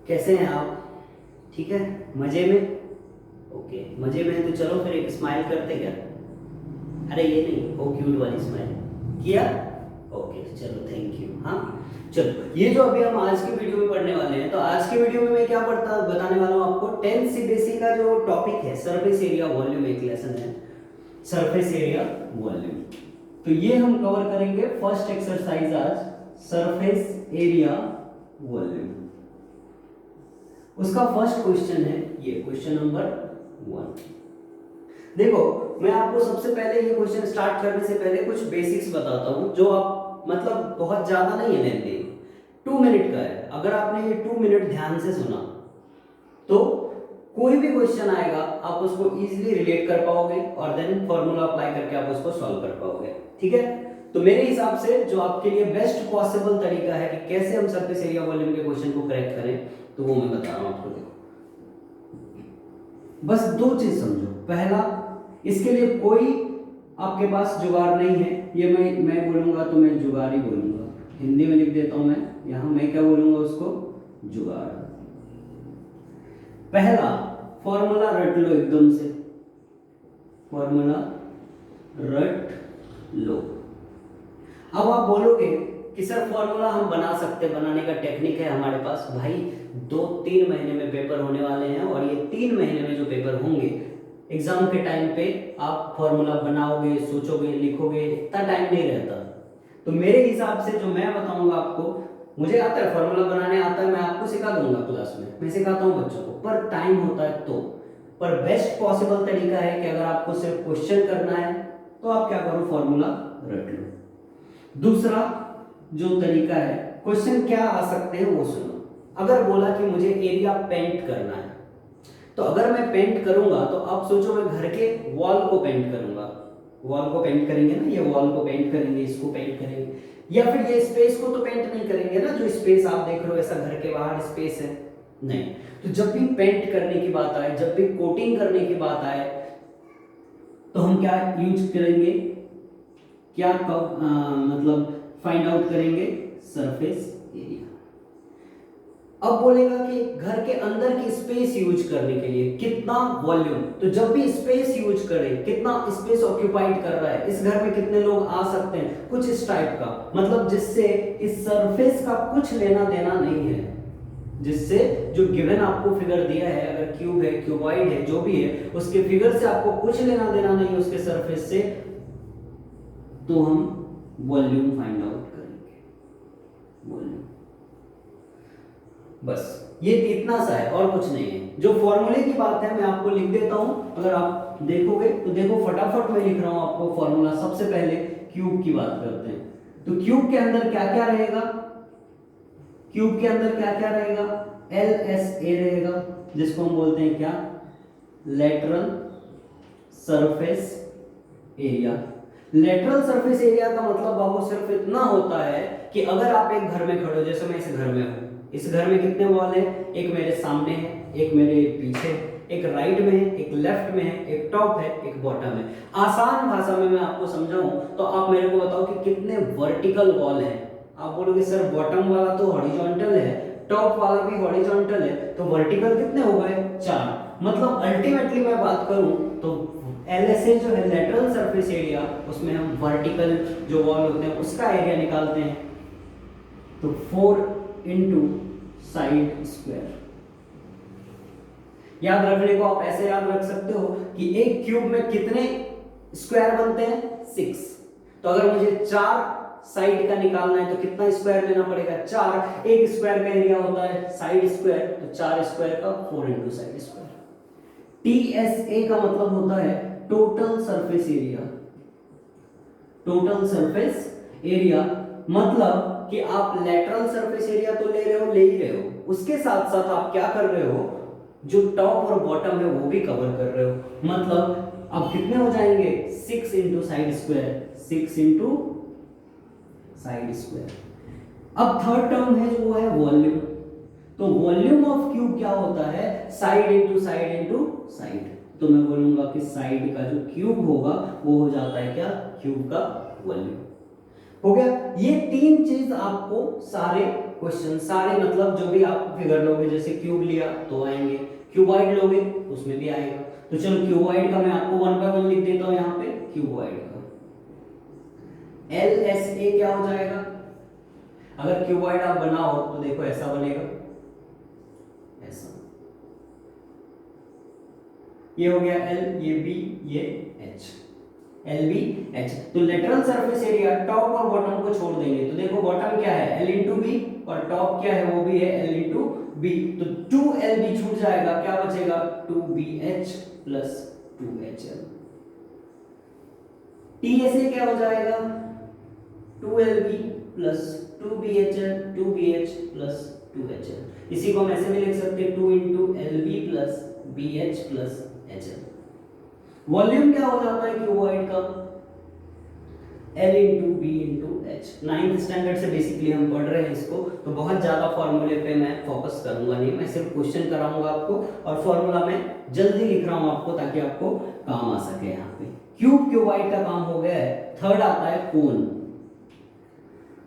कैसे हैं आप? ठीक है, मजे में? ओके, मजे में है तो चलो फिर एक स्माइल करते क्या? अरे ये नहीं, वो क्यूट वाली स्माइल किया। ओके चलो, थैंक यू। हाँ चलो, ये जो अभी हम आज की वीडियो में पढ़ने वाले हैं, तो आज की वीडियो में मैं क्या बताने वाला हूँ आपको, 10th सीबीएसई का जो टॉपिक है सरफेस एरिया वॉल्यूम, एक लेसन है सरफेस एरिया वॉल्यूम। तो ये हम कवर करेंगे फर्स्ट एक्सरसाइज आज, सरफेस एरिया वॉल्यूम। उसका फर्स्ट क्वेश्चन है ये, क्वेश्चन नंबर 1। देखो, मैं आपको सबसे पहले ये क्वेश्चन स्टार्ट करने से पहले कुछ बेसिक्स बताता हूँ, जो आप मतलब बहुत ज्यादा नहीं है लेंथी, 2 मिनट का है। अगर आपने ये 2 मिनट ध्यान से सुना तो कोई भी क्वेश्चन आएगा आप उसको इजीली रिलेट कर पाओगे और देन फॉर्मूला अप्लाई करके आप उसको सॉल्व कर पाओगे। ठीक है, तो मेरे हिसाब से जो आपके लिए बेस्ट पॉसिबल तरीका है कि कैसे हम सरफेस एरिया वॉल्यूम के क्वेश्चन को करेक्ट करें, तो वो मैं बता रहा हूं आपको। देखो, बस 2 चीज समझो। पहला, इसके लिए कोई आपके पास जुगाड़ नहीं है। ये मैं बोलूंगा तो मैं जुगाड़ ही बोलूंगा, हिंदी में लिख देता हूं मैं यहां, मैं क्या बोलूंगा उसको, जुगाड़। पहला, फॉर्मूला रट लो एकदम से, फॉर्मूला रट लो। अब आप बोलोगे कि सर फॉर्मूला हम बना सकते, बनाने का टेक्निक है हमारे पास। भाई 2-3 महीने में पेपर होने वाले हैं, और ये 3 महीने में जो पेपर होंगे एग्जाम के टाइम पे, आप फॉर्मूला बनाओगे, सोचोगे, लिखोगे, इतना टाइम नहीं रहता। तो मेरे हिसाब से जो मैं बताऊंगा आपको, मुझे आता है फॉर्मूला बनाने आता है, मैं आपको सिखा दूंगा क्लास में, मैं सिखाता हूँ बच्चों को, पर टाइम होता है तो। पर बेस्ट पॉसिबल तरीका है कि अगर आपको सिर्फ क्वेश्चन करना है तो आप क्या करो, फॉर्मूला रट लो। दूसरा जो तरीका है, क्वेश्चन क्या आ सकते हैं वो सुनो। अगर बोला कि मुझे एरिया पेंट करना है, तो अगर मैं पेंट करूंगा तो आप सोचो मैं घर के वॉल को पेंट करूंगा, वॉल को पेंट करेंगे ना, ये वॉल को पेंट करेंगे, इसको पेंट करेंगे, या फिर ये स्पेस को तो पेंट नहीं करेंगे ना, जो स्पेस आप देख रहे हो ऐसा घर के बाहर स्पेस है, नहीं। तो जब भी पेंट करने की बात आए, जब भी कोटिंग करने की बात आए, तो हम क्या यूज करेंगे, क्या मतलब फाइंड आउट करेंगे, सरफेस एरिया। अब बोलेगा कि घर के अंदर की स्पेस यूज करने के लिए कितना वॉल्यूम, तो जब भी स्पेस यूज करें, कितना स्पेस ऑक्यूपाइड कर रहा है, इस घर में कितने लोग आ सकते हैं, कुछ इस टाइप का, मतलब जिससे इस सरफेस का कुछ लेना देना नहीं है, जिससे जो गिवन आपको फिगर दिया है, अगर क्यूब है, क्यूबॉइड है, जो भी है, उसके फिगर से आपको कुछ लेना देना नहीं उसके सरफेस से, तो हम वॉल्यूम फाइंड आउट करेंगे, वॉल्यूम। बस ये इतना सा है और कुछ नहीं है। जो फॉर्मूले की बात है मैं आपको लिख देता हूं, अगर आप देखोगे तो देखो फटाफट मैं लिख रहा हूं आपको फॉर्मूला। सबसे पहले क्यूब की बात करते हैं, तो क्यूब के अंदर क्या क्या रहेगा, क्यूब के अंदर क्या क्या रहेगा, LSA रहेगा, जिसको हम बोलते हैं क्या, lateral surface area. Lateral surface area का मतलब बाबू सिर्फ इतना होता है कि अगर आप एक घर में खड़े हो, जैसे मैं इस घर में हूं, इस घर में कितने वॉल है, एक मेरे सामने है, एक मेरे पीछे, एक राइट में है, एक लेफ्ट में है, एक टॉप है, एक बॉटम है। आसान भाषा में मैं आपको समझाऊं तो आप मेरे को बताओ कि कितने वर्टिकल वॉल है। आप बोलोगे सर बॉटम वाला तो हॉरिजॉन्टल है, टॉप वाला भी हॉरिजॉन्टल है, तो वर्टिकल कितने हो गए, 4। मतलब अल्टीमेटली मैं बात करूं तो LSA जो है लेटरल सरफेस एरिया, उसमें हम वर्टिकल जो वॉल होते हैं उसका एरिया निकालते हैं, तो 4 इंटू साइड स्क्वायर। याद रखने को आप ऐसे याद रख सकते हो कि एक क्यूब में कितने स्क्वायर बनते हैं, 6। तो अगर मुझे 4 साइड का निकालना है तो कितना स्क्वायर लेना पड़ेगा, 4। एक स्क्वायर का एरिया होता है साइड स्क्वायर, तो 4 स्क्वायर का 4 इंटू साइड स्क्वायर। TSA का मतलब होता है total surface area, total surface area मतलब कि आप लेटरल सरफेस एरिया तो ले ही रहे हो, उसके साथ साथ आप क्या कर रहे हो, जो टॉप और बॉटम है वो भी कवर कर रहे हो। मतलब अब कितने हो जाएंगे, 6 into side square, 6 into side square. अब थर्ड टर्म है जो है वॉल्यूम, तो वॉल्यूम ऑफ क्यूब क्या होता है, side into side into side. तो मैं बोलूंगा कि साइड का जो क्यूब होगा वो हो जाता है क्या, क्यूब का वॉल्यूम। हो गया। ये तीन चीज आपको सारे क्वेश्चन, सारे मतलब जो भी आप फिगर लोगे, जैसे क्यूब लिया तो आएंगे, क्यूबॉइड लोगे उसमें भी आएगा। तो चलो क्यूबॉइड का मैं आपको 1 बाय 1 लिख देता हूं यहाँ पे। क्यूबॉइड का LSA क्या हो जाएगा? अगर क्यूबॉइड आप बनाओ तो देखो ऐसा बनेगा, ऐसा, ये हो गया L, ये B, ये H, LBH। तो लेटरल सरफेस एरिया टॉप और बॉटम को छोड़ देंगे, तो देखो बॉटम क्या है L इंटू बी और टॉप क्या है वो भी है L इंटू बी, तो 2LB छूट जाएगा, क्या बचेगा 2BH प्लस 2HL। TSA क्या हो जाएगा 2LB plus 2BHL, 2BH plus 2HL। इसी को हम ऐसे भी लिख सकते हैं 2 into LB plus BH plus HL। Volume क्या हो जाता है क्यूबॉइड का L into B into H. 9th standard से बेसिकली हम पढ़ रहे हैं इसको, तो बहुत ज्यादा फॉर्मूले पे मैं फोकस करूंगा नहीं, मैं सिर्फ क्वेश्चन कराऊंगा आपको और फॉर्मूला मैं जल्दी लिख रहा हूं आपको ताकि आपको काम आ सके। यहाँ पे क्यूब क्यूबॉइड का काम हो गया है। थर्ड आता है कोन।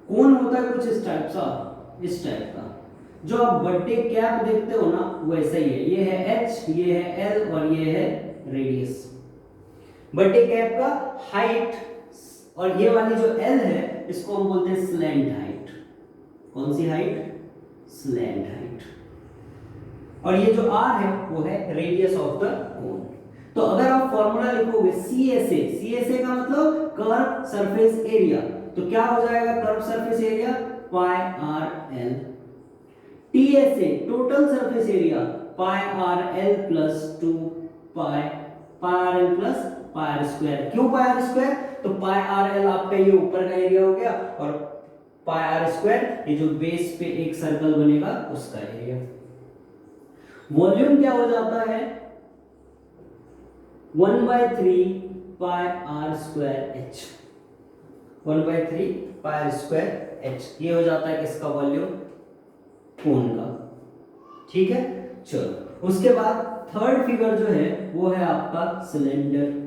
कोन होता है कुछ इस टाइप सा, इस टाइप का, जो आप बर्थडे कैप देखते हो ना वैसा ही है। ये है H, ये है L और ये है रेडियस। बर्थडे कैप का हाइट, और ये वाली जो L है इसको हम बोलते हैं स्लैंट हाइट। कौन सी हाइट? Slant height. और ये जो R है वो है रेडियस ऑफ द कोन। तो अगर आप फॉर्मूला लिखोगे CSA, CSA का मतलब कर्व सरफेस एरिया, तो क्या हो जाएगा curve surface area pi r l. TSA total surface area pi r l plus 2 pi r l plus pi are square. क्यों पाई आर स्क्वायर? तो पाई आर एल आपका ये ऊपर का एरिया हो गया और पाई आर स्क्वायर ये जो बेस पे एक सर्कल बनेगा उसका एरिया। वॉल्यूम क्या हो जाता है 1/3 pi are square h. 1/3 pi are square h ये हो जाता है किसका वॉल्यूम? कोन का। ठीक है, चलो उसके बाद थर्ड फिगर जो है वो है आपका सिलेंडर।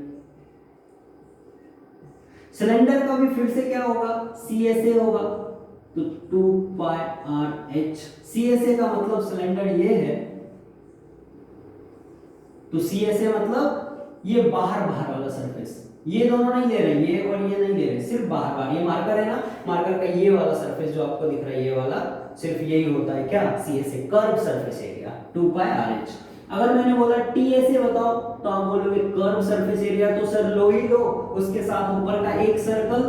सिलेंडर का भी फिर से क्या होगा CSA होगा, तो 2 पाई आर एच। CSA का मतलब सिलेंडर ये है, तो CSA मतलब ये बाहर बाहर वाला सरफेस, ये दोनों नहीं ले रहे, ये और ये नहीं ले रहे, सिर्फ बाहर बाहर। ये मार्कर है ना, मार्कर का ये वाला सरफेस जो आपको दिख रहा है ये वाला, सिर्फ यही होता है क्या CSA, curve surface area 2 pi r H. अगर मैंने बोला TSA बताओ तो आप बोलोगे कर्व सरफेस एरिया, तो सर लो ही लो, उसके साथ ऊपर का एक सर्कल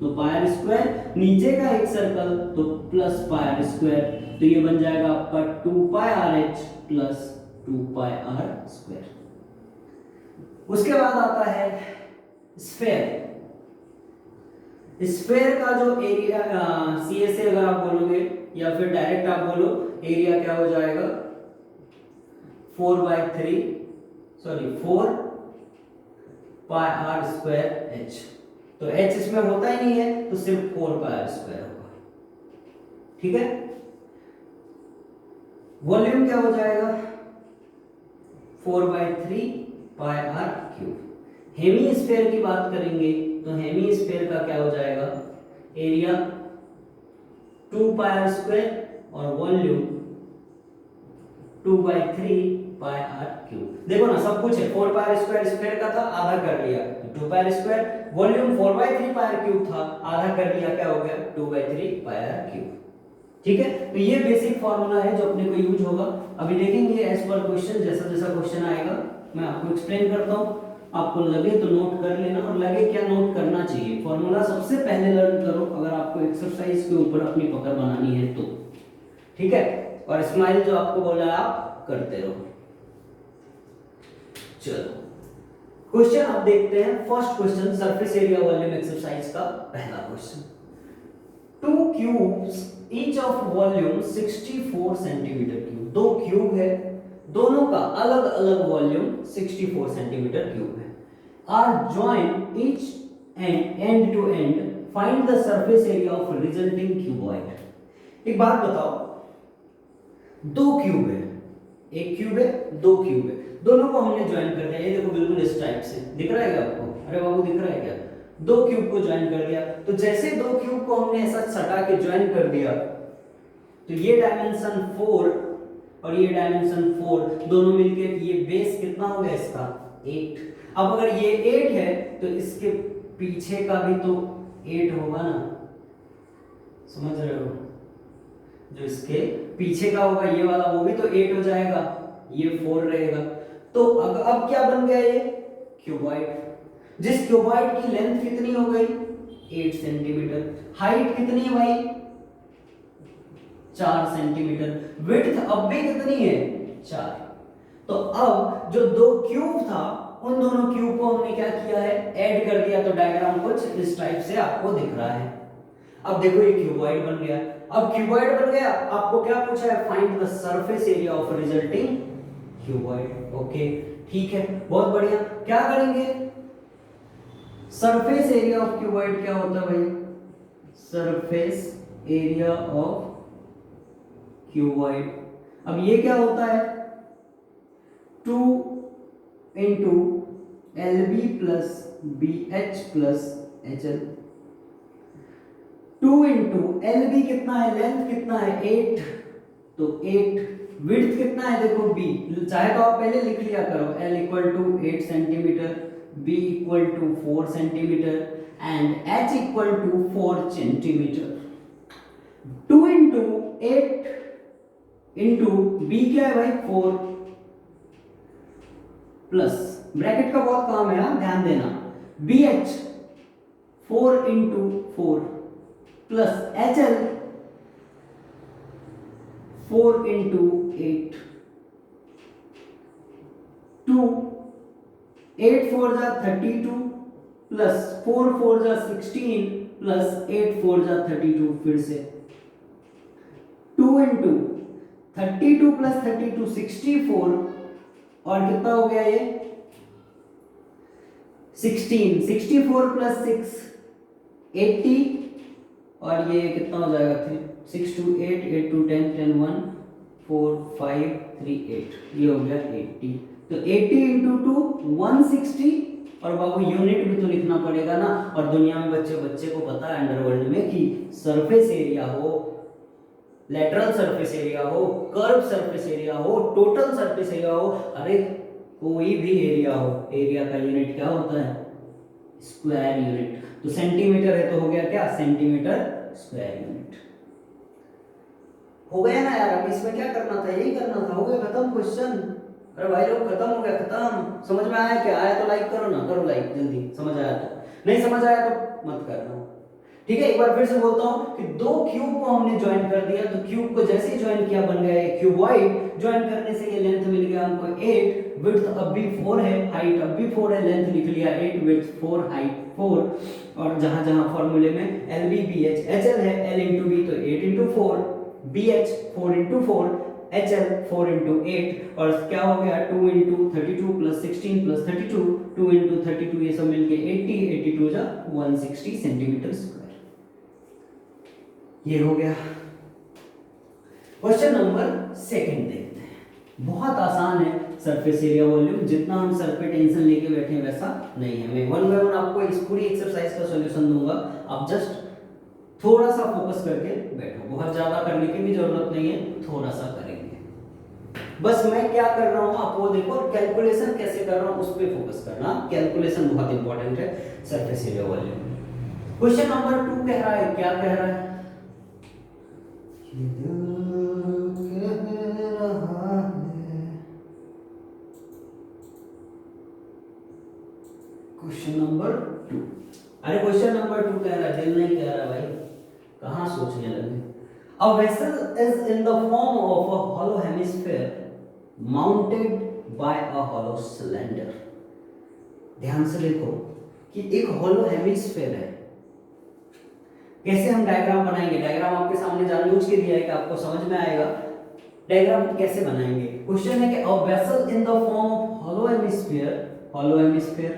तो पाई आर स्क्वायर, नीचे का एक सर्कल तो प्लस पाई आर स्क्वायर, तो ये बन जाएगा आपका 2 pi r h plus 2 pi are square. उसके बाद आता है स्फेयर। स्फेयर का जो एरिया CSA अगर आप बोलोगे या फिर डायरेक्ट आप बोलो, एरिया क्या हो जाएगा 4 पाई आर स्क्वायर एच। तो h इसमें होता ही नहीं है तो सिर्फ 4 पाई आर स्क्वायर होगा। ठीक है, वॉल्यूम क्या हो जाएगा 4/3 pi r cube. Hemy sphere की बात करेंगे तो हेमी स्फीयर का क्या हो जाएगा एरिया 2 पाई आर स्क्वायर और वॉल्यूम 2/3 पाई आर क्यूब। देखो ना सब कुछ है, 4 पाई आर स्क्वायर स्फीयर का था, आधा कर लिया 2 pi are square, volume 4/3 pi r cube था, आधा कर लिया, क्या हो गया 2/3 पाई आर क्यूब। ठीक है, तो ये बेसिक फार्मूला है जो अपने को यूज होगा। अभी देखेंगे एज पर क्वेश्चन, जैसा जैसा क्वेश्चन आएगा मैं आपको एक्सप्लेन करता हूं, आपको लगे तो नोट कर लेना, और लगे क्या नोट करना चाहिए, फार्मूला सबसे पहले लर्न करो अगर आपको एक्सरसाइज के ऊपर अपनी पकड़ बनानी है तो। ठीक है, और स्माइल जो आपको बोला है आप करते रहो। चलो क्वेश्चन आप देखते हैं। First question surface area volume exercise का पहला question. 2 cubes each of volume 64 centimetre cube. दो क्यूब है, दोनों का अलग अलग वॉल्यूम 64 सेंटीमीटर क्यूब है। Are joined each end to end, find the surface area of resulting cuboid. एक बात बताओ, दो क्यूब है, एक क्यूब है, दो क्यूब है, दोनों को हमने ज्वाइन कर दिया। ये देखो बिल्कुल इस टाइप से दिख रहा है क्या आपको? अरे बाबू दिख रहा है क्या? दो क्यूब को ज्वाइन कर दिया, तो जैसे दो क्यूब को हमने ऐसा सटा के ज्वाइन कर दिया तो ये डायमेंशन 4 और ये डायमेंशन 4 दोनों मिलके ये बेस कितना हो गया इसका 8। अब अगर ये 8 है तो इसके पीछे का भी तो 8 होगा ना, समझ रहे हो? जो इसके पीछे का होगा ये वाला वो भी तो 8 हो जाएगा, ये 4 रहेगा। तो अब क्या बन गया ये क्यूबॉइड, जिस क्यूबॉइड की लेंथ कितनी हो गई 8 सेंटीमीटर, हाइट कितनी है भाई 4 सेंटीमीटर, विड्थ अब भी कितनी है 4। तो अब जो दो क्यूब था उन दोनों क्यूब को हमने क्या किया है ऐड कर दिया, तो डायग्राम कुछ इस टाइप से आपको दिख रहा है। अब देखो ये क्यूबॉइड बन गया। अब क्यूबॉइड बन गया, आपको क्या पूछा है find the surface area of resulting cuboid. Okay ठीक है, बहुत बढ़िया। क्या करेंगे, सरफेस एरिया ऑफ क्यूबॉइड क्या होता है भाई, सरफेस एरिया ऑफ क्यूबॉइड। अब ये क्या होता है 2 into LB plus BH plus HL। 2 into LB कितना है, लेंथ कितना है 8, तो 8, विड्थ कितना है देखो B, चाहे तो आप पहले लिख लिया करो, L equal to 8 centimetre, B equal to 4 centimetre and H equal to 4 centimetre. 2 into 8 into B क्या है भाई 4 प्लस ब्रैकेट का बहुत काम है, ध्यान देना, BH 4 into 4 plus HL 4 into 8, 2 8 4 जा 32 प्लस 4 4 जा 16 प्लस 8 4 जा 32, फिर से 2 इंटू 32 प्लस 32 64 और कितना हो गया ये 16, 64 प्लस 6 80 और ये कितना हो जाएगा 6 2 8 8 2 10 10 1 4 5 3 8, ये हो गया 80। तो 80 इंटू 2 160, और बाबू यूनिट भी तो लिखना पड़ेगा ना, और दुनिया में बच्चे को पता है अंडरवर्ल्ड में कि सरफेस एरिया हो, लेटरल सरफेस एरिया हो, कर्व सरफेस एरिया हो, टोटल सरफेस एरिया हो, अरे कोई भी एरिया हो, एरिया का यूनिट क्या होता है स्क्वायर यूनिट। तो सेंटीमीटर है तो हो गया क्या सेंटीमीटर स्क्वायर यूनिट। हो गया ना यार, अब इसमें क्या करना था, यही करना था, हो गया खत्म क्वेश्चन। अरे भाई लोग खत्म हो गया, खत्म। समझ में आया क्या, आया तो लाइक करो ना, करो लाइक जल्दी, समझ आया तो, नहीं समझ आया तो मत करना, ठीक है। एक बार फिर से बोलता हूं कि दो क्यूब को हमने ज्वाइन कर दिया, तो क्यूब को जैसे ही ज्वाइन किया बन गया ये क्यूबॉइड। ज्वाइन करने से ये लेंथ मिल गया हमको 8, विड्थ अब भी 4 है, हाइट अब भी 4 है, लेंथ लिख लिया 8, विड्थ 4, हाइट 4, और जहां जहां फार्मूले में LB BH HL है, L इंटू B तो 8 into 4, BH 4 into 4, HL 4 into 8, और क्या हो गया 2 इंटू 32 प्लस 16 प्लस 32, 2 इंटू 32 ये सब मिलके 80, 82 जा 160 सेंटीमीटर स्क्वायर। ये हो गया। क्वेश्चन नंबर 2 देखते हैं, बहुत आसान है। सरफेस एरिया वॉल्यूम, जितना हम सर पे टेंशन लेके बैठे हैं वैसा नहीं है। मैं वन बाय वन आपको इस पूरी एक्सरसाइज का सॉल्यूशन दूंगा, आप जस्ट थोड़ा सा फोकस करके बैठो, बहुत ज्यादा करने की भी जरूरत नहीं है, थोड़ा सा करेंगे बस। मैं क्या कर रहा हूं आप वो देखो, और कैलकुलेशन कैसे कर रहा हूं उस पर फोकस करना, कैलकुलेशन बहुत इंपॉर्टेंट है surface area volume. Question number 2 कह रहा है, क्या कह रहा है, क्वेश्चन नंबर 2, अरे क्वेश्चन नंबर 2 कह रहा है, दिल नहीं कह रहा भाई, कहां सोचने लगे। A vessel is in the form of a hollow hemisphere mounted by a hollow cylinder। ध्यान से देखो कि एक hollow hemisphere है। कैसे हम डायग्राम बनाएंगे, डायग्राम आपके सामने जानबूझ के दिया है कि आपको समझ में आएगा, डायग्राम कैसे बनाएंगे। क्वेश्चन है कि a vessel in the form of hollow hemisphere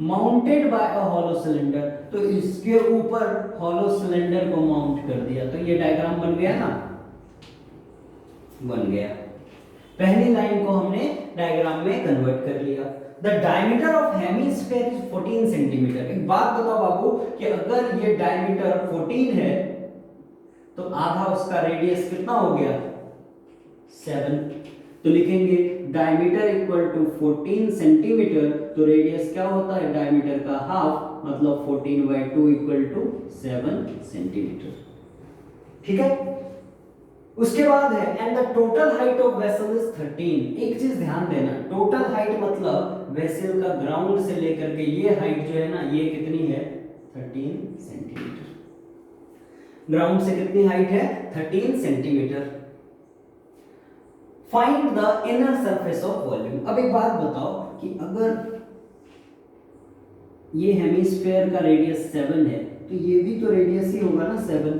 mounted by a hollow cylinder, तो इसके ऊपर हॉलो सिलेंडर को माउंट कर दिया, तो ये डायग्राम बन गया ना, बन गया। पहली लाइन को हमने डायग्राम में कन्वर्ट कर लिया, the diameter of hemisphere is 14 centimetre. एक बात बताओ बाबू कि अगर ये डायमीटर 14 है तो आधा उसका रेडियस कितना हो गया 7। तो लिखेंगे डायमीटर इक्वल टू 14 सेंटीमीटर, तो रेडियस क्या होता है डायमीटर का हाफ, मतलब 14/2 इक्वल टू 7 सेंटीमीटर। ठीक है, उसके बाद है and the total height of vessel is 13। एक चीज ध्यान देना, टोटल हाइट मतलब वेसल का ग्राउंड से लेकर के ये हाइट जो है ना, ये कितनी है 13 सेंटीमीटर। ग्राउंड से कितनी हाइट है 13 centimetre. Find the inner surface of volume. अब एक बात बताओ कि अगर ये हेमिस्फीयर का रेडियस 7 है तो ये भी तो रेडियस ही होगा ना 7,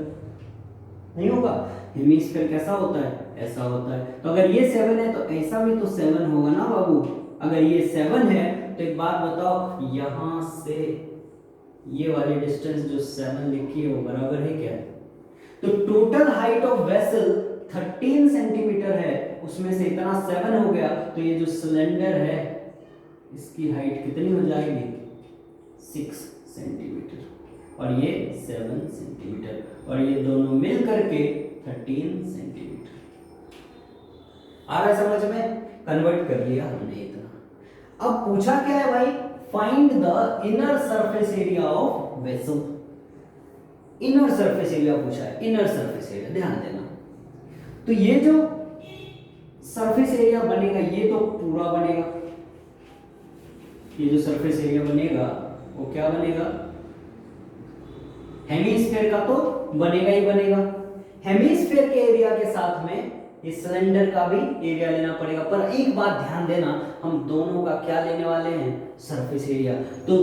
नहीं होगा? हेमिस्फीयर कैसा होता है, ऐसा होता है। तो अगर ये 7 है तो ऐसा भी तो 7 होगा ना बाबू। अगर ये 7 है तो एक बात बताओ, यहां से ये वाली डिस्टेंस जो 7 लिखी है वो बराबर है क्या? तो total height of vessel 13 centimetre है, उसमें से इतना 7 हो गया, तो ये जो सिलेंडर है इसकी हाइट कितनी हो जाएगी 6 सेंटीमीटर और ये 7 सेंटीमीटर, और ये दोनों मिल करके 13 सेंटीमीटर। आ रहा है समझ में? कन्वर्ट कर लिया हमने इतना। अब पूछा क्या है भाई, find the inner surface area of vessel. Inner surface area पूछा है, इनर सरफेस एरिया ध्यान देना। तो ये जो सरफेस एरिया बनेगा ये तो पूरा बनेगा, ये जो सरफेस एरिया बनेगा वो क्या बनेगा, हेमिस्फीयर का तो बनेगा ही बनेगा। हेमिस्फीयर के एरिया के साथ में इस सिलेंडर का भी एरिया लेना पड़ेगा। पर एक बात ध्यान देना, हम दोनों का क्या लेने वाले हैं, सरफेस एरिया। तो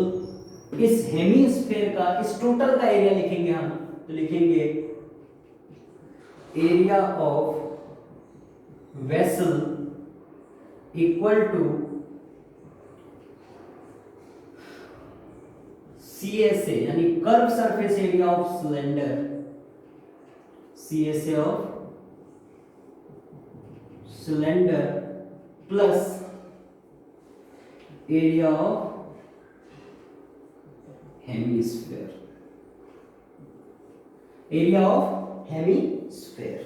इस हेमिस्फीयर का, इस टोटल का एरिया लिखेंगे हम, तो लिखेंगे area of vessel equal to CSA यानी curve surface area of cylinder, CSA of cylinder plus area of hemisphere, area of hemisphere.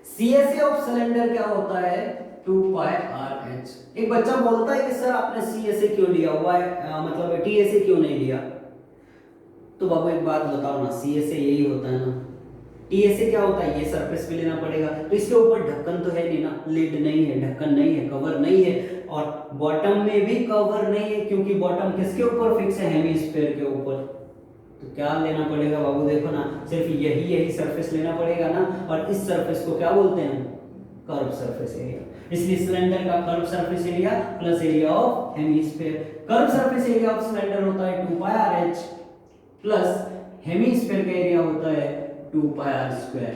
CSA of cylinder क्या होता है 2πRH। एक बच्चा बोलता है कि सर आपने CSA क्यों लिया हुआ है, मतलब TSA क्यों नहीं लिया? तो बाबू एक बात बताओ ना, CSA यही होता है ना, TSA क्या होता है, ये सरफेस पे लेना पड़ेगा। तो इसके ऊपर ढक्कन तो है नहीं ना, लिड नहीं है, ढक्कन नहीं है, कवर नहीं है, और बॉटम में भी कवर नहीं है क्योंकि बॉटम किसके ऊपर फिक्स है, हेमिस्फीयर के ऊपर। तो क्या लेना पड़ेगा बाबू, देखो ना, सिर्फ यही सरफेस लेना पड़ेगा ना, और इस सरफेस को क्या बोलते हैं, कर्व सरफेस एरिया। इसलिए सिलेंडर का curve surface area plus area of hemisphere. Curve surface area of cylinder होता है 2πRH प्लस हेमिस्फीयर का एरिया होता है 2πr²।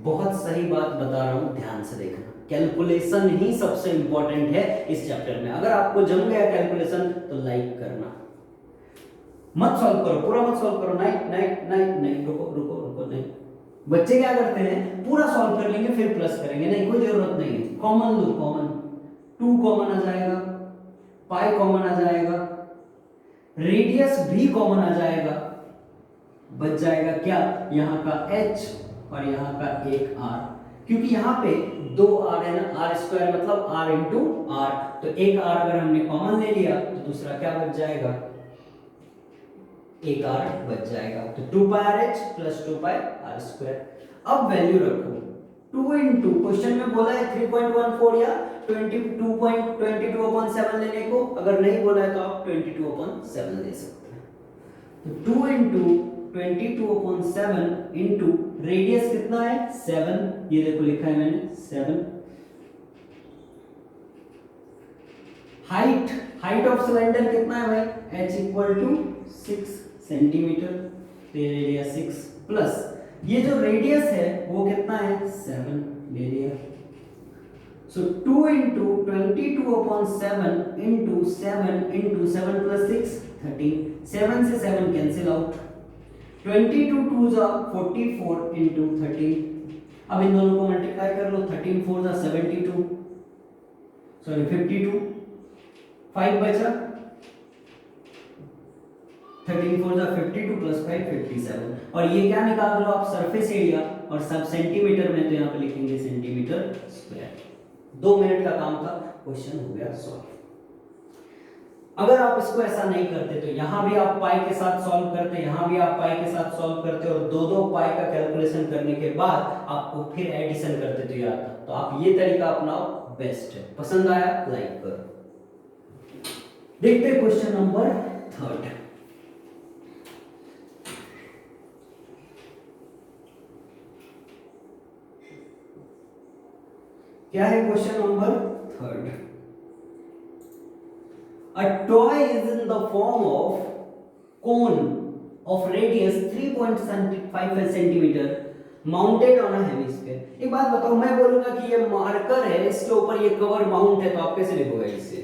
बहुत सही बात बता रहा हूं, ध्यान से देखना। कैलकुलेशन ही सबसे इंपॉर्टेंट है इस चैप्टर में। अगर आपको जम गया कैलकुलेशन तो लाइक करना, मत सॉल्व करो, पूरा मत सॉल्व करो, नहीं, रुको, नहीं। बच्चे क्या करते हैं, पूरा सॉल्व कर लेंगे फिर प्लस करेंगे, नहीं, कोई जरूरत नहीं है। कॉमन लो, कॉमन 2 कॉमन आ जाएगा, पाई कॉमन आ जाएगा, रेडियस भी कॉमन आ जाएगा, बच जाएगा क्या, यहाँ का h और यहाँ का एक r, क्योंकि यहाँ पे 2 r है ना, r² मतलब r इंटू r। तो एक r अगर हमने कॉमन ले लिया तो दूसरा क्या बच जाएगा, एक r बच जाएगा। तो 2πRH प्लस 2πr²। अब वैल्यू रखो 2 इंटू, क्वेश्चन में बोला है 3.14 या 22/7 लेने को, अगर नहीं बोला है तो आप 22/7 ले सकते हैं। तो 2 इंटू 22/7 इंटू रेडियस कितना है 7, ये देखो लिखा है मैंने 7। हाइट ऑफ सिलेंडर कितना है भाई, h इक्वल टू 6 सेंटीमीटर, तो ये ले लिया 6 प्लस ये जो रेडियस है वो कितना है 7 ले लिया। सो 2 इंटू 22/7 इंटू 7 प्लस 6 13, 7 से 7 कैंसिल आउट, 22 2 जा 44 इंटू 13। अब इन दोनों को मल्टीप्लाई कर लो, 13 4 जा 72, सॉरी 52, 5 बचा, 13 4 जा 52 प्लस 5 57। और ये क्या निकाल लो आप, सरफेस एरिया, और सब सेंटीमीटर में तो यहाँ पे लिखेंगे सेंटीमीटर स्क्वायर। 2 मिनट का काम था, क्वेश्चन हो गया सॉल्व। अगर आप इसको ऐसा नहीं करते तो यहां भी आप पाई के साथ सॉल्व करते, यहां भी आप पाई के साथ सॉल्व करते, और दो पाई का कैलकुलेशन करने के बाद आपको फिर एडिशन करते तो ये आता। तो आप ये तरीका अपनाओ, बेस्ट है। पसंद आया लाइक करो। देखते हैं क्वेश्चन नंबर 3। क्या है question number 3? A toy is in the form of cone of radius 3.75 centimeter mounted on a hemisphere। एक बात बताओ, मैं बोलूंगा कि ये मार्कर है, इसके ऊपर ये कवर माउंट है, तो आप कैसे लिखोगे? इसे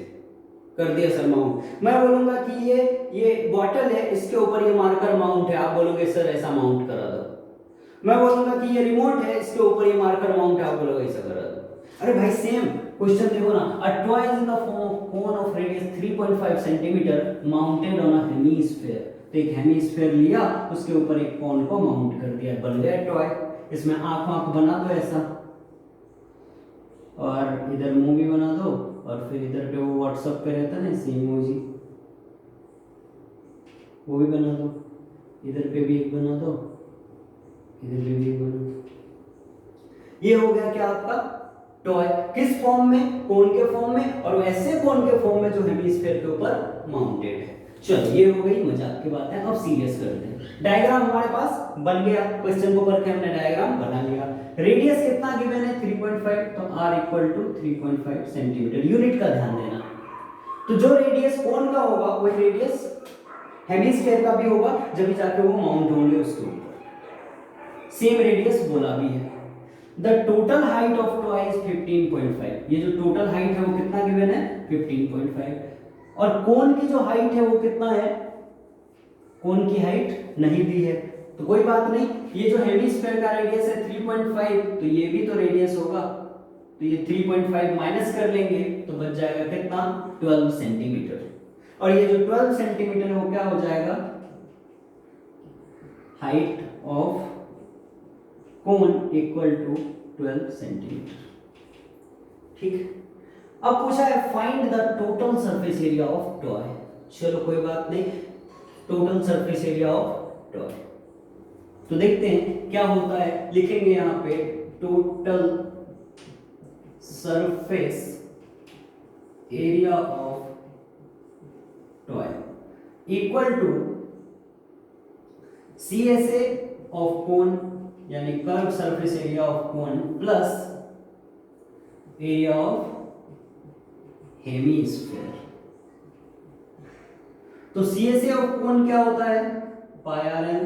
कर दिया सर माउंट। मैं बोलूंगा कि ये बॉटल है, इसके ऊपर ये मार्कर माउंट है, आप बोलोगे सर ऐसा माउंट करा दो। मैं बोलूंगा कि ये रिमोट है, इसके ऊपर ये मार्कर माउंट है, आप बोलोगे ऐसा करा दो। अरे भाई सेम क्वेश्चन देखो ना, a toy is in the form of cone of radius 3.5 centimetre mounted on a hemisphere. तो एक हेमीस्फीयर लिया, उसके ऊपर एक कोन को माउंट कर दिया, बन गया टॉय। इसमें आंख बना दो ऐसा, और इधर मुंह भी बना दो, और फिर इधर पे वो व्हाट्सएप पे रहता है ना इमोजी, वो भी बना दो, इधर पे भी एक बना दो, इधर पे भी एक बना दो। ये हो गया क्या आपका टॉय। किस फॉर्म में? कोन के फॉर्म में, और वैसे कोन के फॉर्म में जो हेमिस्फीयर के ऊपर माउंटेड है। चलो ये हो गई मजाक की बात है, अब सीरियस करते हैं। डायग्राम हमारे पास बन गया, क्वेश्चन को करके हमने डायग्राम बना लिया। रेडियस कितना गिवन है? 3.5, तो r equal to 3.5 centimetre. Unit का ध्यान देना, तो जो रेडियस कोन का होगा वही रेडियस हेमिस्फीयर का भी होगा, जब जाके वो माउंट होंगे उसके ऊपर। सेम रेडियस बोला भी है। The total height of toy is 15.5। ये जो टोटल हाइट है वो कितना गिवन है? 15.5। और कोन की जो हाइट है वो कितना है? कोन की हाइट नहीं दी है, तो कोई बात नहीं। ये जो हेमिस्फीयर का रेडियस है 3.5, तो ये भी तो रेडियस होगा, तो ये 3.5 माइनस कर लेंगे तो बच जाएगा कितना? 12 सेंटीमीटर। और ये जो 12 सेंटीमीटर है वो क्या हो जाएगा? Height of cone equal to 12 centimetre. ठीक। अब पूछा है find the total surface area of toy. चलो कोई बात नहीं, total surface area of toy. तो देखते हैं क्या होता है। लिखेंगे यहां पे total surface area of toy equal to CSA of cone, यानी curve surface area of cone, plus area of hemisphere. तो CSA ऑफ कोन क्या होता है? Pi r l,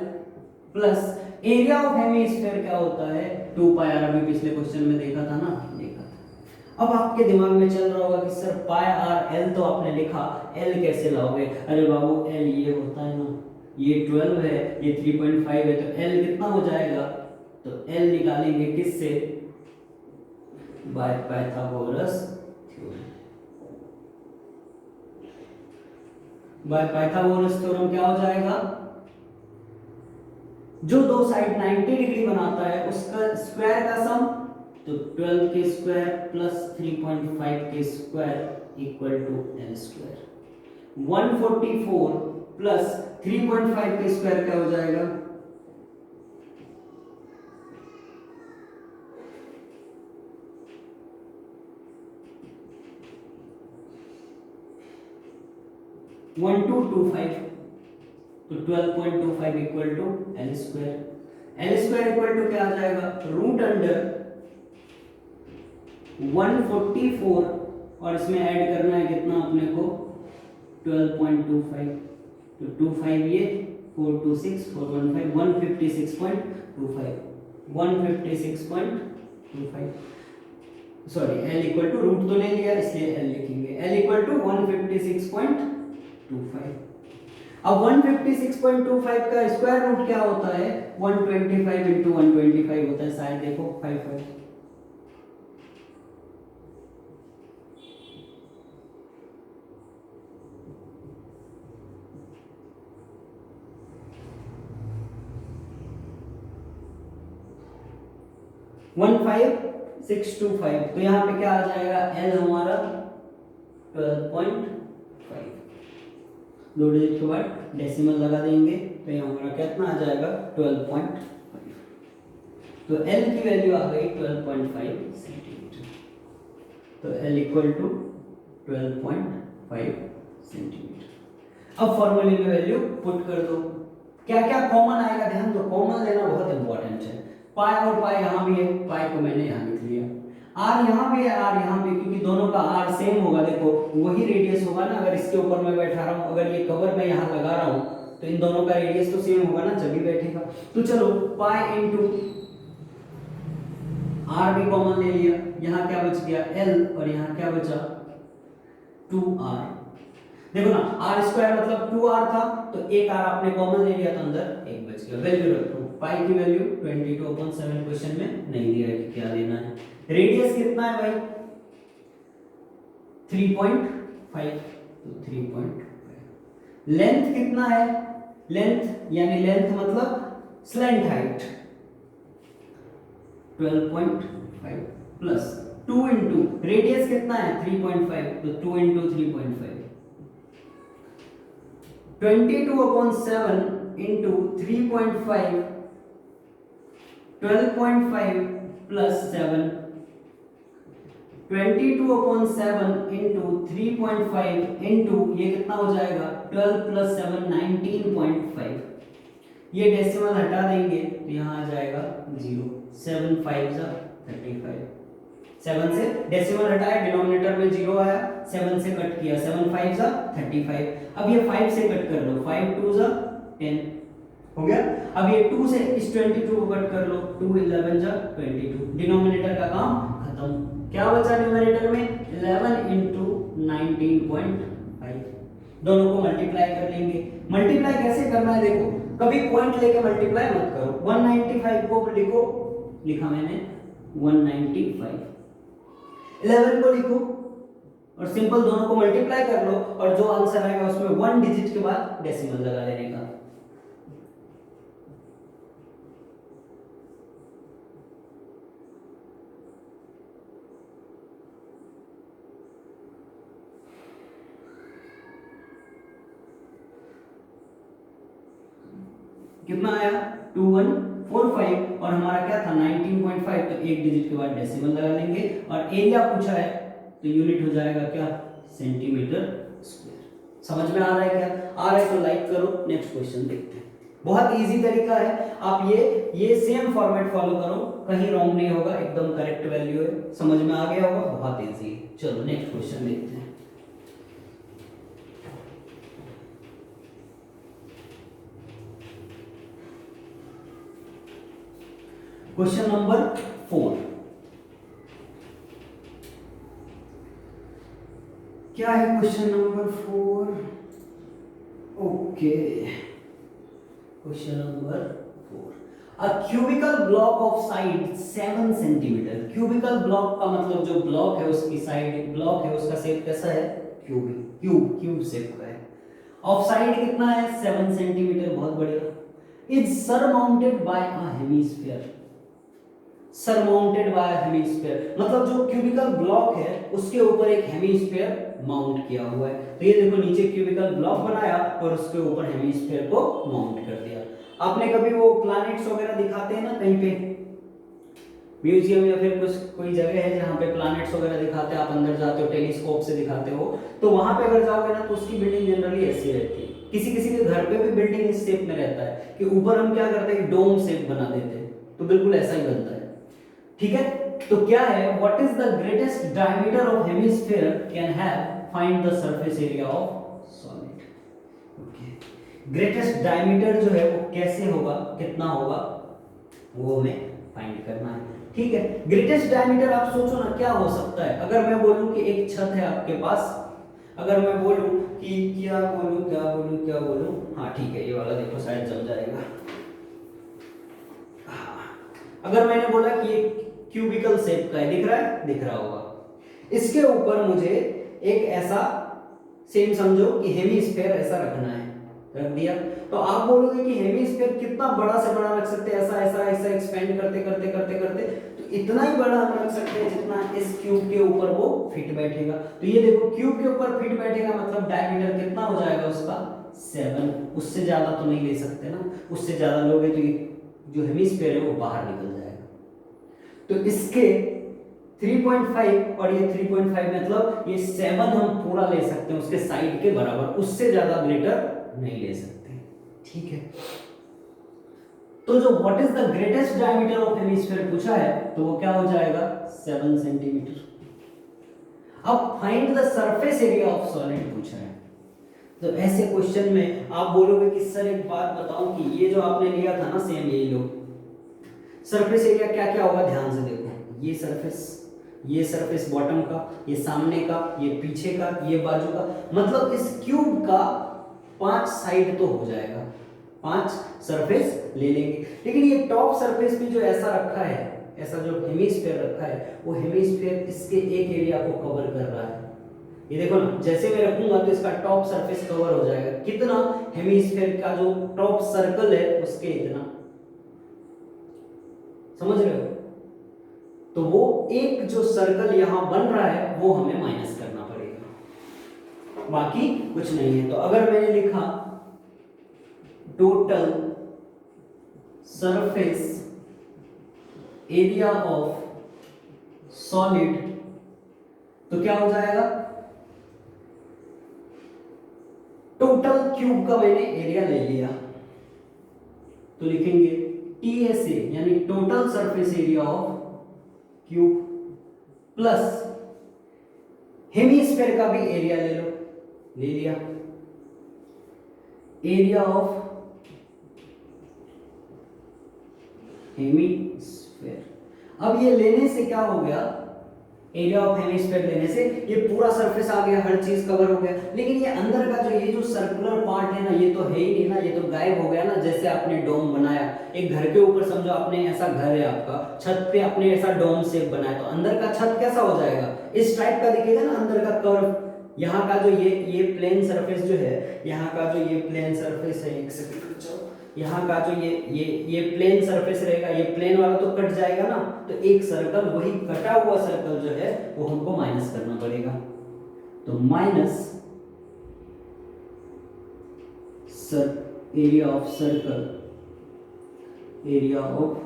plus area of hemisphere क्या होता है? 2 पाई आर। अभी पिछले क्वेश्चन में देखा था ना, देखा था। अब आपके दिमाग में चल रहा होगा कि सर पाई आर एल तो आपने लिखा, एल कैसे लाओगे? अरे बाबू एल ये होता है ना, ये 12 है, ये 3.5 है, तो एल कितना हो जाएगा? तो एल निकालेंगे किससे? By Pythagoras theorem. By Pythagoras theorem क्या हो जाएगा? जो दो साइड 90 डिग्री बनाता है उसका स्क्वायर का सम, तो 12 के स्क्वायर प्लस 3.5 के square equal to l square. 144 plus 3.5 के स्क्वायर क्या हो जाएगा? 1225, तो 12.25 equal to l square. L square equal to क्या आ जाएगा? रूट अंडर 144, और इसमें ऐड करना है कितना अपने को? 12.25, तो 25 ये 426 415 156.25 156.25। Sorry, L equal to root तो ले लिया इसलिए एल लिखेंगे, एल इक्वल टू 156.25। अब 156.25 का स्क्वायर रूट क्या होता है? 125 इंटू 125 होता है, शायद देखो 55। 15625, तो यहाँ पे क्या आ जाएगा, एल हमारा 12.5, 2 डिजिट के बाद डेसिमल लगा देंगे तो यहाँ हमारा कितना आ जाएगा 12.5, तो एल की वैल्यू आ गई 12.5 सेंटीमीटर, तो एल इक्वल टू 12.5 सेंटीमीटर। अब फॉर्मूले में वैल्यू पुट कर दो, क्या क्या कॉमन आएगा ध्यान दो, कॉमन लेना बहुत इंपॉर्टेंट है। पाई और पाई यहाँ भी है, पाई को मैंने यहाँ लिख लिया, आर यहाँ भी है, आर यहाँ भी, क्योंकि दोनों का आर सेम होगा, देखो वही रेडियस होगा ना, अगर इसके ऊपर मैं बैठा रहा हूँ, अगर ये कवर मैं यहाँ लगा रहा हूँ तो इन दोनों का रेडियस तो सेम होगा ना जब भी बैठेगा। तो चलो पाई इंटू आर भी कॉमन ले लिया, यहाँ क्या बच गया एल और यहाँ क्या बचा 2r, देखो ना आर स्क्वायर मतलब 2r था, तो एक r आपने कॉमन ले लिया तो अंदर एक बच गया। वैल्यू रखो, पाई की वैल्यू 22/7 क्वेश्चन में नहीं दिया है कि क्या देना है। रेडियस कितना है भाई 3.5, तो 3.5। लेंथ कितना है, लेंथ यानी लेंथ मतलब slant height 12.5 plus 2 into radius कितना है 3.5, तो 2 into 3.5, 22/7 into 3.5, 12.5 plus 7, 22/7 into 3.5 into ये कितना हो जाएगा 12 प्लस 7 19.5, ये डेसिमल हटा देंगे तो यहाँ आ जाएगा 0, 7 5 जा 35, 7 से डेसिमल हटाया, डिनोमिनेटर में 0 आया, 7 से कट किया, 7 5 जा 35, अब ये 5 से कट कर लो, 5 2 जा 10 हो गया। अब ये 2 से इस 22 को कट कर लो, 2 11 जा 22, डिनोमिनेटर का काम खत्म, क्या बचा न्यूमरेटर में 11 इंटू 19.5, दोनों को मल्टीप्लाई कर लेंगे। मल्टीप्लाई कैसे करना है देखो, कभी पॉइंट लेके मल्टीप्लाई मत करो, 195 को लिखो, लिखा मैंने 195, 11 को लिखो और सिंपल दोनों को मल्टीप्लाई कर लो और जो आंसर आएगा उसमें 1 डिजिट के बाद डेसिमल लगा देने का। कितना आया 2145 और हमारा क्या था 19.5, तो एक डिजिट के बाद डेसिमल लगा लेंगे और एरिया पूछा है तो यूनिट हो जाएगा क्या सेंटीमीटर स्क्वायर। समझ में आ रहा है क्या, आ रहा है तो लाइक करो। नेक्स्ट क्वेश्चन देखते हैं, बहुत इजी तरीका है, आप ये सेम फॉर्मेट फॉलो करो, कहीं रॉन्ग नहीं होगा, एकदम करेक्ट वैल्यू है, समझ में आ गया होगा, बहुत इजी है। चलो नेक्स्ट क्वेश्चन देखते हैं। क्वेश्चन नंबर 4, क्या है question number 4? Okay, question number 4, a cubical block of side 7 centimetre. Cubical block का मतलब जो ब्लॉक है उसकी साइड ब्लॉक है उसका शेप कैसा है क्यूबिक, क्यूब शेप का है, ऑफ साइड कितना है 7 सेंटीमीटर, बहुत बढ़िया, is surmounted bye a hemisphere. Surmounted bye hemisphere मतलब जो क्यूबिकल ब्लॉक है उसके ऊपर एक हेमिस्फीयर माउंट किया हुआ है, तो ये देखो नीचे क्यूबिकल ब्लॉक बनाया और उसके ऊपर हेमिस्फीयर को माउंट कर दिया। आपने कभी वो प्लैनेट्स वगैरह दिखाते हैं ना कहीं पे म्यूजियम या फिर कुछ कोई जगह है जहाँ पे प्लैनेट्स वगैरह दिखाते हैं, आप अंदर जाते हो टेलीस्कोप से दिखाते हो, तो वहां पे अगर जाओगे ना तो उसकी बिल्डिंग जनरली ऐसी रहती है, किसी किसी के घर पे भी बिल्डिंग इस शेप में रहता है कि ऊपर हम क्या करते हैं डोम शेप बना देते हैं, तो बिल्कुल ऐसा ही बनता है, ठीक है। तो क्या है, what is the greatest diameter of hemisphere can have, find the surface area of solid. Okay, greatest diameter जो है वो कैसे होगा, कितना होगा, वो हमें फाइंड करना है, ठीक है। ग्रेटेस्ट डायमीटर आप सोचो ना क्या हो सकता है, अगर मैं बोलूं कि एक छत है आपके पास, अगर मैं बोलूं कि क्या बोलूं, हाँ ठीक है, ये वाला देखो शायद जम जाएगा। अगर मैंने बोला कि ये क्यूबिकल शेप का है, दिख रहा होगा, इसके ऊपर मुझे एक ऐसा सेम समझो कि हेमिस्फीयर ऐसा रखना है, रख दिया, तो आप बोलोगे कि हेमिस्फीयर कितना बड़ा से बड़ा रख सकते हैं, ऐसा एक्सपेंड करते करते करते करते, तो इतना ही बड़ा हम रख सकते हैं जितना इस क्यूब के ऊपर वो फिट बैठेगा। तो ये देखो क्यूब के ऊपर फिट बैठेगा मतलब डायमीटर कितना हो जाएगा उसका 7, उससे ज्यादा तो नहीं ले सकते ना, उससे ज्यादा लोगे तो ये जो हेमिस्फीयर है वो बाहर निकल जाएगा। तो इसके 3.5 और ये 3.5 मतलब ये 7 हम पूरा ले सकते हैं उसके साइड के बराबर, उससे ज्यादा ग्रेटर नहीं ले सकते। ठीक है, तो जो what is the greatest diameter of hemisphere पूछा है तो वो क्या हो जाएगा 7 सेंटीमीटर। अब find the surface area of solid पूछा है। तो ऐसे क्वेश्चन में आप बोलोगे कि सर एक बात बताओ कि ये जो आपने लिया था ना सेम यही लो, सरफेस एरिया क्या क्या होगा ध्यान से देखो, ये सरफेस बॉटम का, ये सामने का, ये पीछे का, ये बाजू का, मतलब इस क्यूब का 5 साइड तो हो जाएगा, 5 सरफेस ले लेंगे। लेकिन ये टॉप सरफेस भी जो ऐसा रखा है, ऐसा जो हेमिस्फीयर रखा है, वो हेमिस्फीयर इसके एक एरिया को कवर कर रहा है। ये देखो ना, जैसे मैं रखूंगा तो इसका टॉप सरफेस कवर हो जाएगा, कितना, हेमिस्फीयर का जो टॉप सर्कल है उसके इतना, समझ रहे हो। तो वो एक जो सर्कल यहां बन रहा है वो हमें माइनस करना पड़ेगा, बाकी कुछ नहीं है। तो अगर मैंने लिखा total surface area of solid, तो क्या हो जाएगा, टोटल क्यूब का मैंने एरिया ले लिया तो लिखेंगे TSA यानी total surface area of cube plus hemisphere का भी एरिया ले लो, ले लिया, एरिया ऑफ हेमिस्फीयर। अब ये लेने से क्या हो गया, एरिया ऑफ हेमिस्फीयर लेने से ये पूरा सरफेस आ गया, हर चीज कवर हो गया। लेकिन ये अंदर का जो ये जो सर्कुलर पार्ट है ना, ये तो है ही नहीं ना, ये तो गायब हो गया ना। जैसे आपने डोम बनाया एक घर के ऊपर, समझो आपने ऐसा घर है आपका, छत पे आपने ऐसा डोम शेप बनाया, तो अंदर का छत कैसा हो जाएगा, इस टाइप का दिखेगा ना अंदर का कर्व। यहाँ का जो ये प्लेन सरफेस जो है, यहाँ का जो ये प्लेन सरफेस है, एक सेकंड रुको, यहाँ का जो ये प्लेन सरफेस रहेगा, ये प्लेन वाला तो कट जाएगा ना, तो एक सर्कल, वही कटा हुआ सर्कल जो है वो हमको माइनस करना पड़ेगा। तो minus area of circle, area of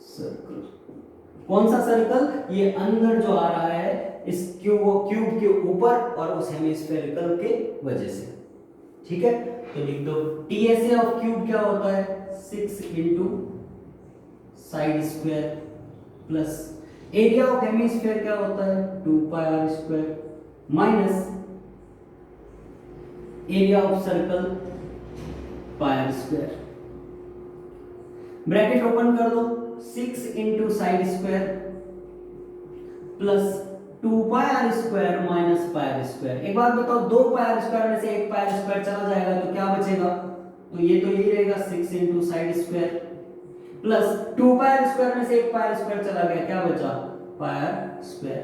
circle, कौन सा सर्कल, ये अंदर जो आ रहा है इस क्यूब के ऊपर और उस हेमिस्फेरिकल के वजह से। ठीक है, तो लिख दो TSA ऑफ क्यूब क्या होता है 6 into side square plus area of hemisphere क्या होता है 2 pi are square minus area of circle pi are square. Bracket open कर दो, 6 into side square plus 2 pi are square minus pi are square. एक बात बताओ, 2 पाई आर स्क्वायर में से 1 पाई आर स्क्वायर चला जाएगा तो क्या बचेगा, तो ये तो यही रहेगा 6 into side square plus 2 pi are square में से 1 पाई आर स्क्वायर चला गया, क्या बचा पाई आर स्क्वायर।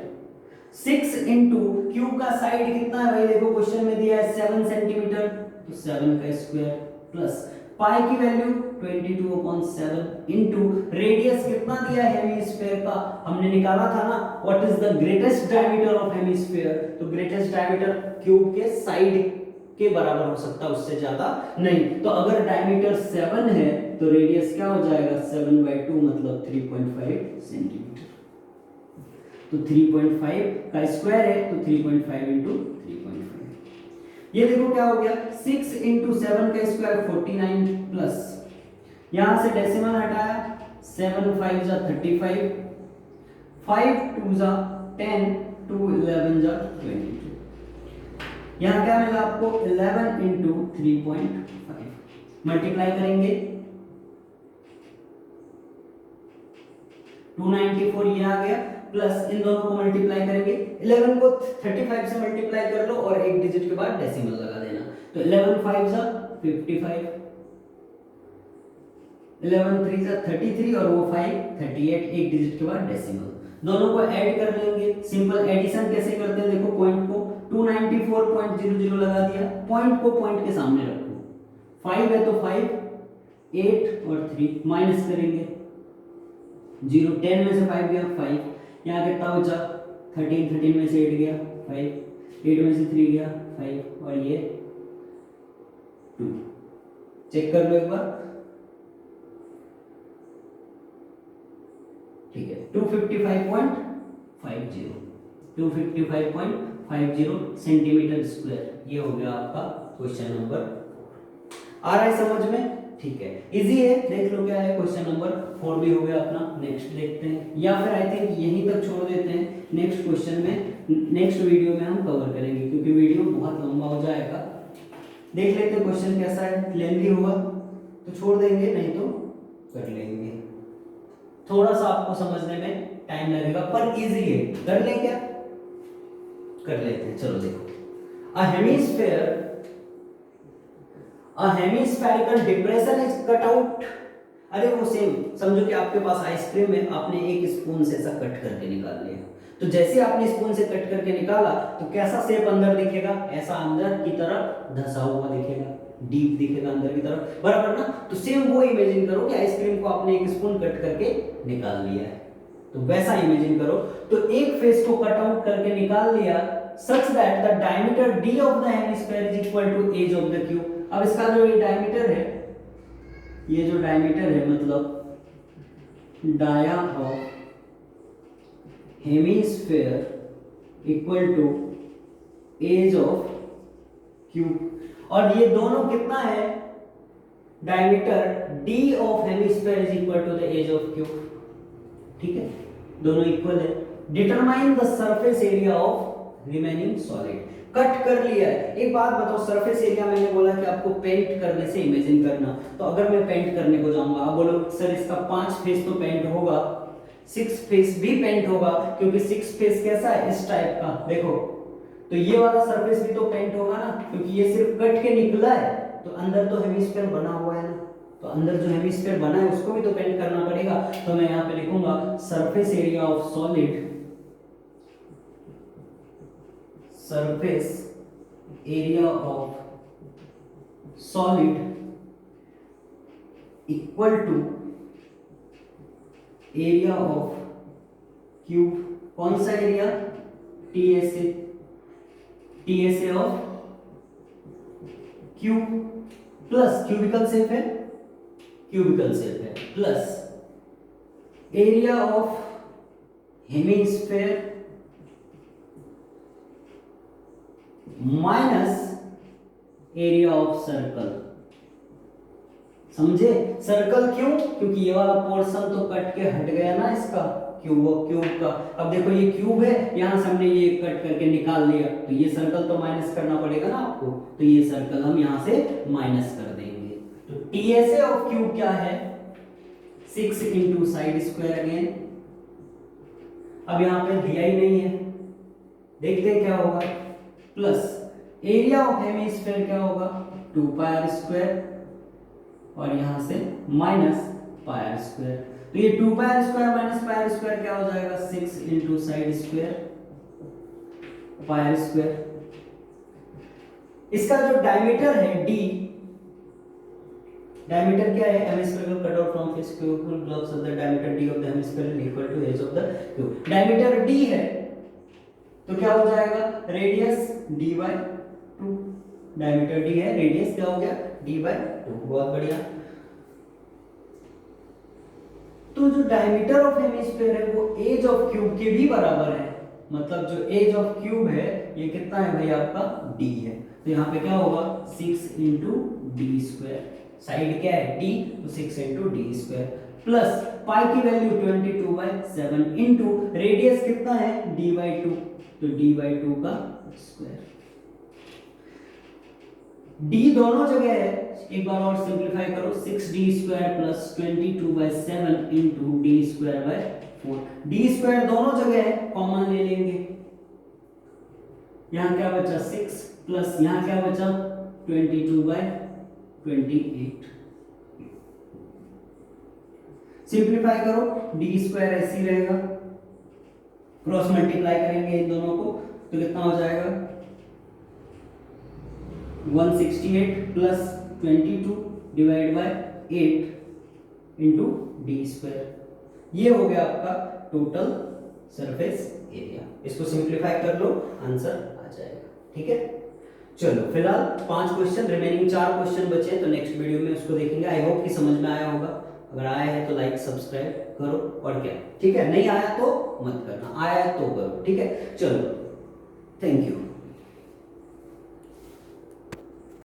6 इंटू क्यूब का साइड कितना है भाई, देखो क्वेश्चन में दिया है 7 सेंटीमीटर, तो 7 का स्क्वायर प्लस पाई की वैल्यू 22/7 इंटू रेडियस कितना दिया है हेमिस्फीयर का, हमने निकाला था ना, what is the greatest diameter of hemisphere, तो ग्रेटेस्ट डायमीटर क्यूब के साइड के बराबर हो सकता है, उससे ज्यादा नहीं। तो अगर डायमीटर 7 है तो रेडियस क्या हो जाएगा 7/2 मतलब 3.5 सेंटीमीटर। तो 3.5 का स्क्वायर है तो 3.5 इंटू 3.5, ये देखो क्या हो गया 6 इंटू 7 का स्क्वायर 49 प्लस यहां से डेसिमल हटाया 7 5 जा 35, 5 2 जा 10, 2 11 जा 22। यहां क्या मिला आपको 11 इंटू 3.5, मल्टीप्लाई करेंगे 294 ये आ गया प्लस इन दोनों को मल्टीप्लाई करेंगे, 11 को 35 से मल्टीप्लाई कर लो और एक डिजिट के बाद डेसिमल लगा देना, तो 11 5 जा 55, 11 3 जा 33 और वो 5 38, एक डिजिट के बाद डेसिमल। दोनों को ऐड कर लेंगे, सिंपल एडिशन कैसे करते हैं देखो, पॉइंट को 294.00 लगा दिया, पॉइंट को पॉइंट के सामने रखो, 5 है तो 5, 8 और 3 माइनस करेंगे 0 10 में से 5 गया 5, यहाँ कितना बचा 13, 13 में से 8 गया 5, 8 में से 3 गया 5 और ये 2। चेक कर लो एक बार, ठीक है 255.50 सेंटीमीटर स्क्वायर, ये हो गया आपका क्वेश्चन नंबर 4। आ रहा है समझ में? ठीक है, इजी है, देख लो क्या है। क्वेश्चन नंबर 4 भी हो गया अपना। नेक्स्ट देखते हैं, या फिर आई थिंक यहीं तक छोड़ देते हैं, नेक्स्ट क्वेश्चन में नेक्स्ट वीडियो में हम कवर करेंगे, क्योंकि वीडियो बहुत लंबा हो जाएगा। देख लेते हैं क्वेश्चन कैसा है, लेंथी होगा तो छोड़ देंगे, नहीं तो कर लेंगे। थोड़ा सा आपको समझने में टाइम लगेगा पर इजी है, कर लें क्या? कर लेते हैं, चलो देखो। A hemispherical depression is cut out। अरे वो सेम समझो कि आपके पास आइसक्रीम है, आपने एक स्पून से ऐसा कट करके निकाल लिया, तो जैसे आपने स्पून से कट करके निकाला तो कैसा शेप अंदर दिखेगा? ऐसा अंदर की तरफ धंसा हुआ दिखेगा, डीप दिखेगा अंदर की तरफ, बराबर ना? तो सेम वो इमेजिन करो कि आइसक्रीम को आपने एक स्पून कट करके निकाल लिया है, तो वैसा इमेजिन करो। तो एक फेस को कट आउट करके निकाल लिया such that the diameter d of the hemisphere is equal to edge of the cube। अब इसका जो ये डायमीटर है, ये जो डायमीटर है मतलब dia of hemisphere equal to edge of cube, और ये दोनों कितना है? Diameter d of hemisphere is equal to the edge of cube, ठीक है, दोनों इक्वल है। Determine the surface area of remaining solid. Cut कर लिया है, एक बात बताओ, सरफेस एरिया मैंने बोला कि आपको पेंट करने से इमेजिन करना, तो अगर मैं पेंट करने को जाऊंगा, आप बोलो सर इसका 5 फेस तो पेंट होगा, 6 फेस भी पेंट होगा, क्योंकि 6 फेस कैसा है? इस टाइप का, देखो, तो ये वाला सरफेस भी तो पेंट होगा ना, क्योंकि ये सिर्फ कट के निकला है, तो अंदर तो हेमिस्फीयर बना हुआ है ना, तो अंदर जो हेमिस्फीयर बना है उसको भी तो पेंट करना पड़ेगा। तो मैं यहाँ पे लिखूंगा surface area of solid, surface area of solid equal to area of cube। कौन सा area? TSA, TSA of cube plus cubical shape है, क्यूबिकल शेप है, plus area of hemisphere minus area of circle. समझे? Circle क्यों? क्योंकि ये वाला portion तो कट के हट गया ना इसका, क्यूब का। अब देखो ये क्यूब है, यहां से हमने ये कट करके निकाल लिया, तो ये सर्कल तो माइनस करना पड़ेगा ना आपको, तो ये सर्कल हम यहां से माइनस कर देंगे। तो टीएसए ऑफ क्यूब क्या है? 6 इंटू साइड स्क्वायर अगेन। अब यहां पे दिया ही नहीं है, देखते हैं क्या होगा, प्लस एरिया ऑफ हेमिस्फीयर क्या होगा? 2 पाई स्क्वायर, और यहां से माइनस पाई स्क्वायर, तो ये 2 pi square minus pi square क्या हो जाएगा? 6 into side square pi square. इसका जो डायमीटर है d, डायमीटर क्या है? Hemisphere cut out from face cube blocks of the diameter d of the hemisphere equal to edge of the cube. Diameter d है तो क्या हो जाएगा? Radius d/2। डायमीटर d है, रेडियस क्या हो गया? d/2। बहुत बढ़िया। तो जो डायमीटर ऑफ हेमिस्फीयर है वो एज ऑफ क्यूब के भी बराबर है, मतलब जो एज ऑफ क्यूब है ये कितना है भाई? आपका d है, तो यहाँ पे क्या होगा? 6 इंटू डी स्क्वायर, साइड क्या है? d, तो 6 into D square, plus pi की वैल्यू 22/7 इंटू रेडियस कितना है? d/2, तो d/2 का स्क्वायर। d दोनों जगह है, एक बार और सिंपलीफाई करो, 6d square plus 22/7 into D square by 4। D square दोनों जगह है, कॉमन ले लेंगे, यहां क्या बचा? 6 प्लस यहां क्या बचा? 22/28। सिंपलीफाई करो, डी स्क्वायर ऐसे रहेगा, क्रॉस मल्टीप्लाई करेंगे इन दोनों को, तो कितना हो जाएगा? 168 plus 22 divide by 8 into D square, ये हो गया आपका टोटल सरफेस एरिया। इसको सिंप्लीफाई कर लो, आंसर आ जाएगा। ठीक है, चलो फिलहाल 5 क्वेश्चन, रिमेनिंग 4 क्वेश्चन बचे हैं, तो नेक्स्ट वीडियो में उसको देखेंगे। आई होप कि समझ में आया होगा। अगर आया है तो लाइक सब्सक्राइब करो, और क्या, ठीक है। नहीं आया तो मत करना, आया तो करो, ठीक है। चलो, थैंक यू।